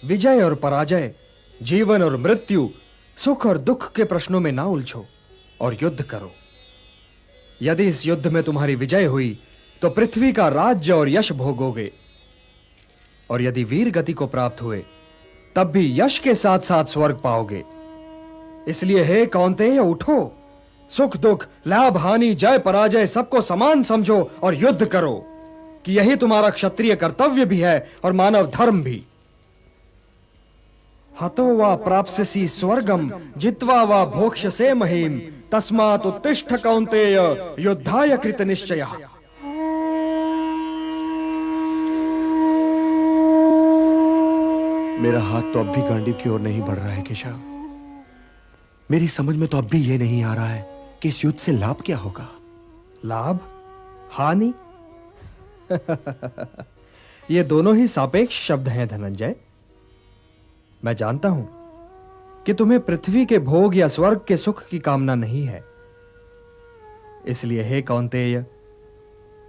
विजय और पराजय, जीवन और मृत्यु, सुख और दुख के प्रश्नों में ना उलझो और युद्ध करो। यदि इस युद्ध में तुम्हारी विजय हुई तो पृथ्वी का राज्य और यश भोगोगे, और यदि वीर गति को प्राप्त हुए तब भी यश के साथ साथ स्वर्ग पाओगे। इसलिए हे कौन्तेय, उठो, सुख दुख, लाभ हानि, जय पराजय सबको समान समझो और युद्ध करो, कि यही तुम्हारा क्षत्रिय कर्तव्य भी है और मानव धर्म भी। हतो वा प्राप्स्यसि स्वर्गम जित्वा वा भोक्ष्यसे महीम, तस्मात् उत्तिष्ठ कौन्तेय, युद्धाय कृत निश्चयः। मेरा हाथ तो अब भी गांडीव की ओर नहीं बढ़ रहा है केशव। मेरी समझ में तो अब भी यह नहीं आ रहा है कि इस युद्ध से लाभ क्या होगा। लाभ, हानि ये दोनों ही सापेक्ष शब्द हैं धनंजय। मैं जानता हूं कि तुम्हें पृथ्वी के भोग या स्वर्ग के सुख की कामना नहीं है। इसलिए हे कौन्तेय,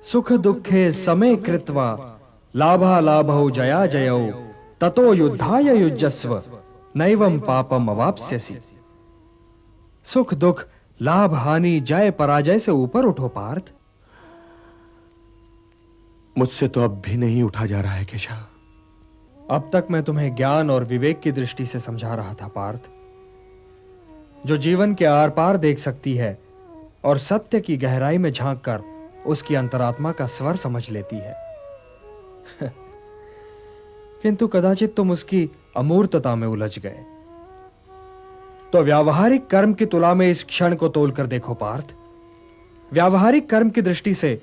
सुख दुखे समे कृत्वा लाभा लाभौ जया जयौ ततो युद्धाय युज्यस्व नैवं पापम अवाप्स्यसि। सुख दुख, लाभ हानि, जय पराजय से ऊपर उठो पार्थ। मुझसे तो अब भी नहीं उठा जा रहा है केशव। अब तक मैं तुम्हें ज्ञान और विवेक की दृष्टि से समझा रहा था पार्थ, जो जीवन के आर पार देख सकती है और सत्य की गहराई में झांककर उसकी अंतरात्मा का स्वर समझ लेती है। किंतु कदाचित तुम उसकी अमूर्तता में उलझ गए। तो व्यावहारिक कर्म की तुला में इस क्षण को तोलकर देखो पार्थ। व्यावहारिक कर्म की दृष्टि से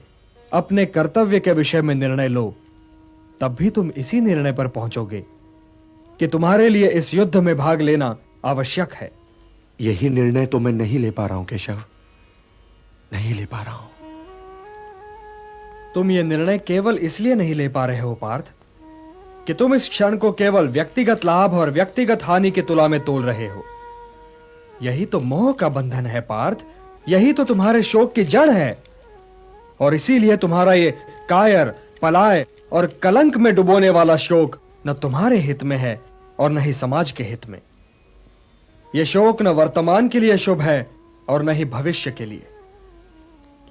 अपने कर्तव्य के विषय में निर्णय लो, तब भी तुम इसी निर्णय पर पहुंचोगे कि तुम्हारे लिए इस युद्ध में भाग लेना आवश्यक है। यही निर्णय तो मैं नहीं ले पा रहा हूं केशव, नहीं ले पा रहा हूं। तुम ये निर्णय केवल इसलिए नहीं ले पा रहे हो पार्थ कि तुम इस क्षण को केवल व्यक्तिगत लाभ और व्यक्तिगत हानि की तुला में तोल रहे हो। यही तो मोह का बंधन है पार्थ, यही तो तुम्हारे शोक की जड़ है। और इसीलिए तुम्हारा ये कायर, पलाय और कलंक में डुबोने वाला शोक न तुम्हारे हित में है और न ही समाज के हित में। यह शोक न वर्तमान के लिए शुभ है और न ही भविष्य के लिए।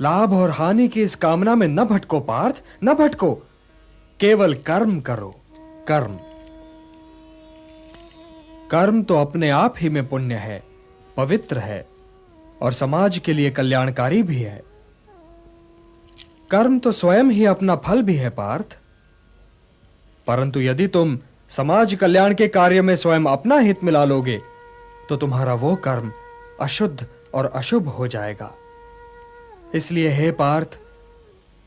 लाभ और हानि की इस कामना में न भटको पार्थ, न भटको। केवल कर्म करो, कर्म। कर्म तो अपने आप ही में पुण्य है, पवित्र है और समाज के लिए कल्याणकारी भी है। कर्म तो स्वयं ही अपना फल भी है पार्थ। परंतु यदि तुम समाज कल्याण के कार्य में स्वयं अपना हित मिला लोगे तो तुम्हारा वो कर्म अशुद्ध और अशुभ हो जाएगा। इसलिए हे पार्थ,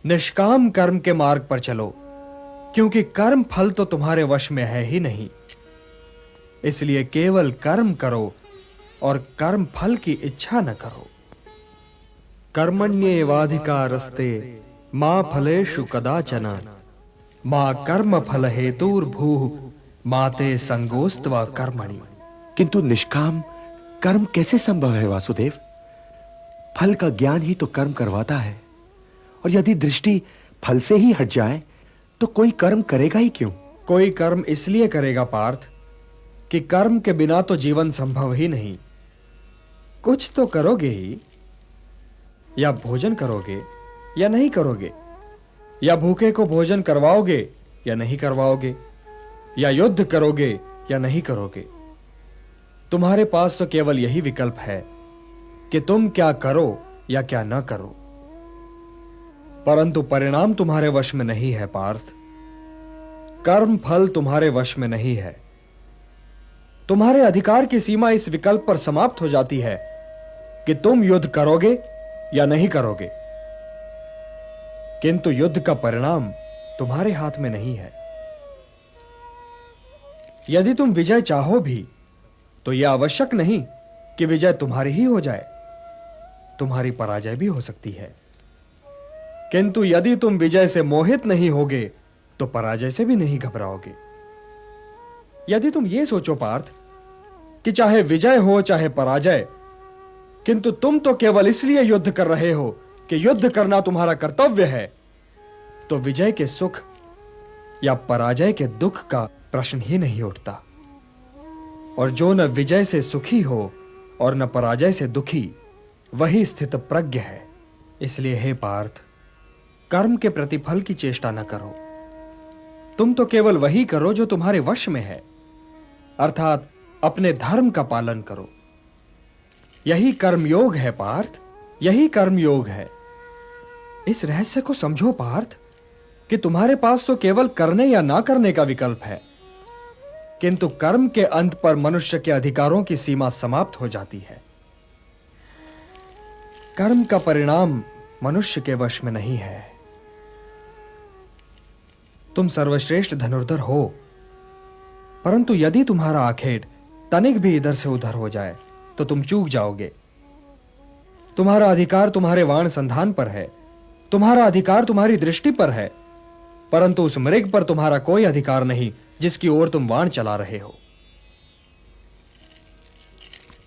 निष्काम कर्म के मार्ग पर चलो, क्योंकि कर्म फल तो तुम्हारे वश में है ही नहीं। इसलिए केवल कर्म करो और कर्म फल की इच्छा न करो। कर्मण्येवाधिकारस्ते मा फलेषु कदाचन मा कर्म फल हेतुर्भूः माते संगोस्त्वा कर्मणि। किंतु निष्काम कर्म कैसे संभव है वासुदेव? फल का ज्ञान ही तो कर्म करवाता है, और यदि दृष्टि फल से ही हट जाए तो कोई कर्म करेगा ही क्यों? कोई कर्म इसलिए करेगा पार्थ कि कर्म के बिना तो जीवन संभव ही नहीं। कुछ तो करोगे ही, या भोजन करोगे या नहीं करोगे, या भूखे को भोजन करवाओगे या नहीं करवाओगे, या युद्ध करोगे या नहीं करोगे। तुम्हारे पास तो केवल यही विकल्प है कि तुम क्या करो या क्या न करो। परंतु परिणाम तुम्हारे वश में नहीं है पार्थ। कर्म फल तुम्हारे वश में नहीं है। तुम्हारे अधिकार की सीमा इस विकल्प पर समाप्त हो जाती है कि तुम युद्ध करोगे या नहीं करोगे। किंतु युद्ध का परिणाम तुम्हारे हाथ में नहीं है। यदि तुम विजय चाहो भी तो यह आवश्यक नहीं कि विजय तुम्हारी ही हो जाए, तुम्हारी पराजय भी हो सकती है। किंतु यदि तुम विजय से मोहित नहीं होगे तो पराजय से भी नहीं घबराओगे। यदि तुम ये सोचो पार्थ कि चाहे विजय हो चाहे पराजय, किंतु तुम तो केवल इसलिए युद्ध कर रहे हो कि युद्ध करना तुम्हारा कर्तव्य है, तो विजय के सुख या पराजय के दुख का प्रश्न ही नहीं उठता। और जो न विजय से सुखी हो और न पराजय से दुखी, वही स्थित प्रज्ञ है। इसलिए हे पार्थ, कर्म के प्रतिफल की चेष्टा न करो। तुम तो केवल वही करो जो तुम्हारे वश में है, अर्थात अपने धर्म का पालन करो। यही कर्मयोग है पार्थ, यही कर्मयोग है। इस रहस्य को समझो पार्थ कि तुम्हारे पास तो केवल करने या ना करने का विकल्प है, किंतु कर्म के अंत पर मनुष्य के अधिकारों की सीमा समाप्त हो जाती है। कर्म का परिणाम मनुष्य के वश में नहीं है। तुम सर्वश्रेष्ठ धनुर्धर हो, परंतु यदि तुम्हारा आखेट तनिक भी इधर से उधर हो जाए तो तुम चूक जाओगे। तुम्हारा अधिकार तुम्हारे वाण संधान पर है, तुम्हारा अधिकार तुम्हारी दृष्टि पर है, परंतु उस मृग पर तुम्हारा कोई अधिकार नहीं जिसकी ओर तुम वाण चला रहे हो।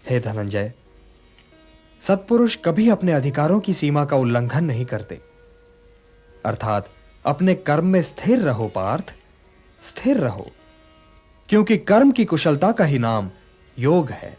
हे धनंजय, सत्पुरुष कभी अपने अधिकारों की सीमा का उल्लंघन नहीं करते। अर्थात अपने कर्म में स्थिर रहो पार्थ, स्थिर रहो, क्योंकि कर्म की कुशलता का ही नाम योग है।